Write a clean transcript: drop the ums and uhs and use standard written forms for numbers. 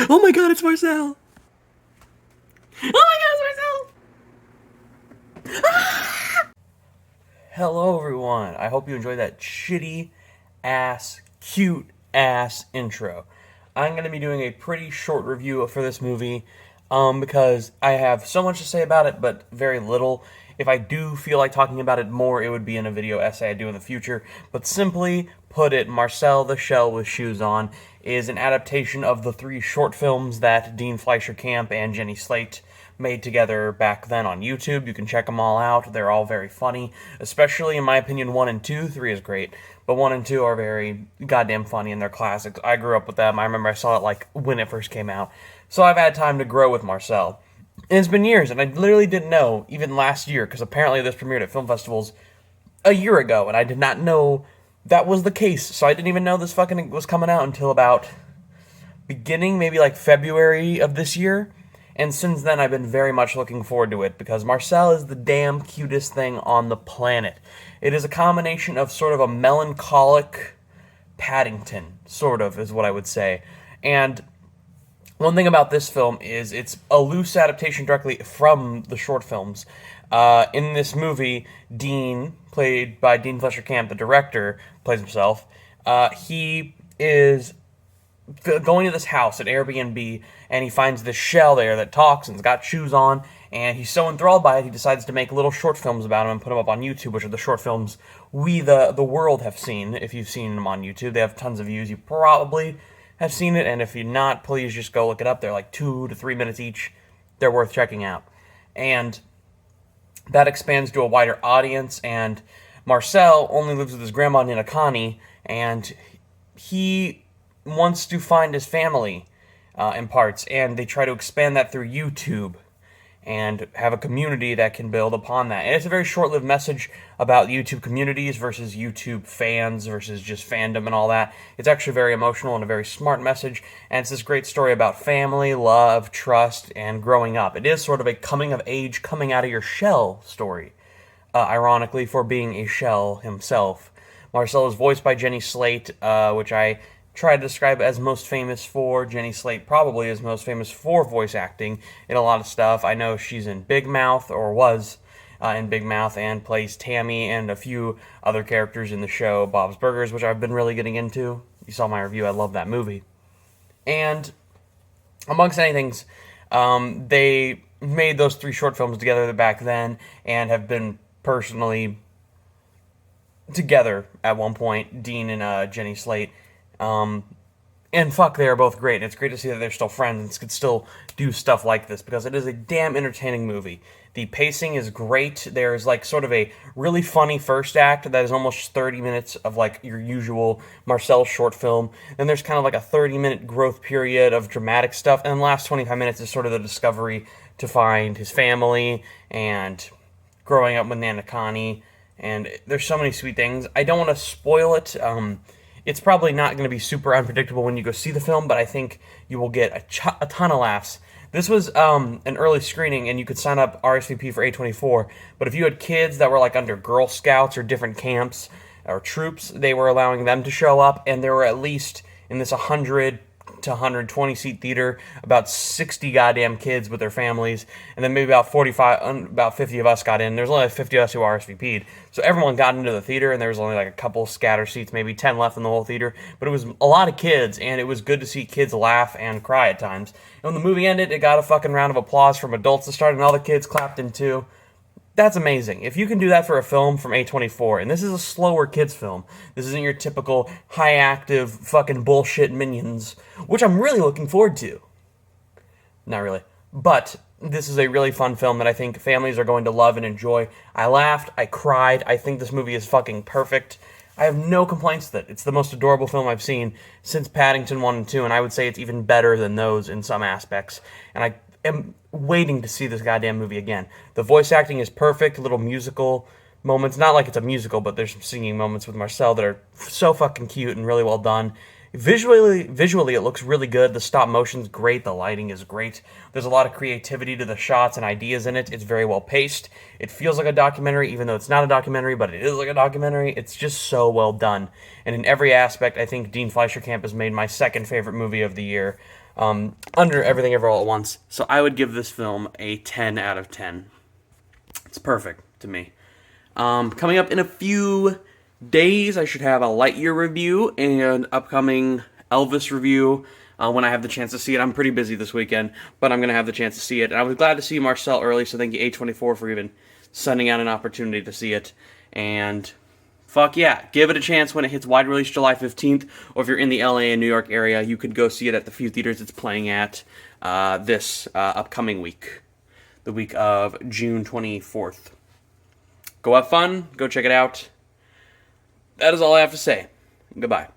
Oh my god, it's Marcel! Oh my god, it's Marcel! Hello, everyone. I hope you enjoyed that shitty ass, cute ass intro. I'm going to be doing a pretty short review for this movie because I have so much to say about it, but very little. If I do feel like talking about it more, it would be in a video essay I do in the future. But simply put it, Marcel the Shell with Shoes On is an adaptation of the 3 short films that Dean Fleischer Camp and Jenny Slate made together back then on YouTube. You can check them all out. They're all very funny, especially in my opinion 1 and 2. 3 is great, but 1 and 2 are very goddamn funny and they're classics. I grew up with them. I remember I saw it like when it first came out. So I've had time to grow with Marcel. And it's been years, and I literally didn't know, even last year, because apparently this premiered at film festivals a year ago, and I did not know that was the case. So I didn't even know this fucking was coming out until about beginning, maybe like February of this year. And since then, I've been very much looking forward to it, because Marcel is the damn cutest thing on the planet. It is a combination of sort of a melancholic Paddington, sort of, is what I would say. And one thing about this film is it's a loose adaptation directly from the short films. In this movie, Dean, played by Dean Fleischer Camp, the director, plays himself. He is going to this house at Airbnb, and he finds this shell there that talks and's got shoes on, and he's so enthralled by it, he decides to make little short films about him and put them up on YouTube, which are the short films we, the world, have seen. If you've seen them on YouTube, they have tons of views. You probably have seen it, and if you're not, please just go look it up. They're like 2 to 3 minutes each. They're worth checking out. And that expands to a wider audience, and Marcel only lives with his grandma Nina Connie, and he wants to find his family in parts, and they try to expand that through YouTube and have a community that can build upon that. And it's a very short-lived message about YouTube communities versus YouTube fans versus just fandom and all that. It's actually very emotional and a very smart message, and it's this great story about family, love, trust, and growing up. It is sort of a coming-of-age, coming-out-of-your-shell story, ironically, for being a shell himself. Marcel is voiced by Jenny Slate, which I try to describe as most famous for. Jenny Slate probably is most famous for voice acting in a lot of stuff. I know she's in Big Mouth, or was in Big Mouth, and plays Tammy and a few other characters in the show Bob's Burgers, which I've been really getting into. You saw my review. I love that movie. And amongst anything, they made those 3 short films together back then and have been personally together at one point, Dean and Jenny Slate. And fuck, they are both great. It's great to see that they're still friends and could still do stuff like this, because it is a damn entertaining movie. The pacing is great. There's like sort of a really funny first act that is almost 30 minutes of like your usual Marcel short film. Then there's kind of like a 30-minute growth period of dramatic stuff, and the last 25 minutes is sort of the discovery to find his family and growing up with Nana Connie. And there's so many sweet things. I don't want to spoil it. It's probably not going to be super unpredictable when you go see the film, but I think you will get a ton of laughs. This was an early screening, and you could sign up RSVP for A24, but if you had kids that were like under Girl Scouts or different camps or troops, they were allowing them to show up, and there were at least, in this 100 to 120 seat theater, about 60 goddamn kids with their families, and then maybe about 50 of us got in. There's only like 50 of us who RSVP'd, so everyone got into the theater, and there was only like a couple scatter seats, maybe 10 left in the whole theater, but it was a lot of kids, and it was good to see kids laugh and cry at times. And when the movie ended, it got a fucking round of applause from adults to start, and all the kids clapped in too. That's amazing. If you can do that for a film from A24, and this is a slower kids film, this isn't your typical high-active fucking bullshit Minions, which I'm really looking forward to. Not really. But this is a really fun film that I think families are going to love and enjoy. I laughed, I cried, I think this movie is fucking perfect. I have no complaints with it. It's the most adorable film I've seen since Paddington 1 and 2, and I would say it's even better than those in some aspects. And I am waiting to see this goddamn movie again. The voice acting is perfect, little musical moments. Not like it's a musical, but there's some singing moments with Marcel that are so fucking cute and really well done. Visually, it looks really good. The stop motion's great. The lighting is great. There's a lot of creativity to the shots and ideas in it. It's very well paced. It feels like a documentary, even though it's not a documentary, but it is like a documentary. It's just so well done. And in every aspect, I think Dean Fleischer Camp has made my second favorite movie of the year. under Everything Ever All at Once. So I would give this film a 10 out of 10. It's perfect to me. Coming up in a few days, I should have a Lightyear review and upcoming Elvis review when I have the chance to see it. I'm pretty busy this weekend, but I'm going to have the chance to see it. And I was glad to see Marcel early, so thank you A24 for even sending out an opportunity to see it. And fuck yeah, give it a chance when it hits wide release July 15th, or if you're in the LA and New York area, you could go see it at the few theaters it's playing at this upcoming week, the week of June 24th. Go have fun, go check it out. That is all I have to say. Goodbye.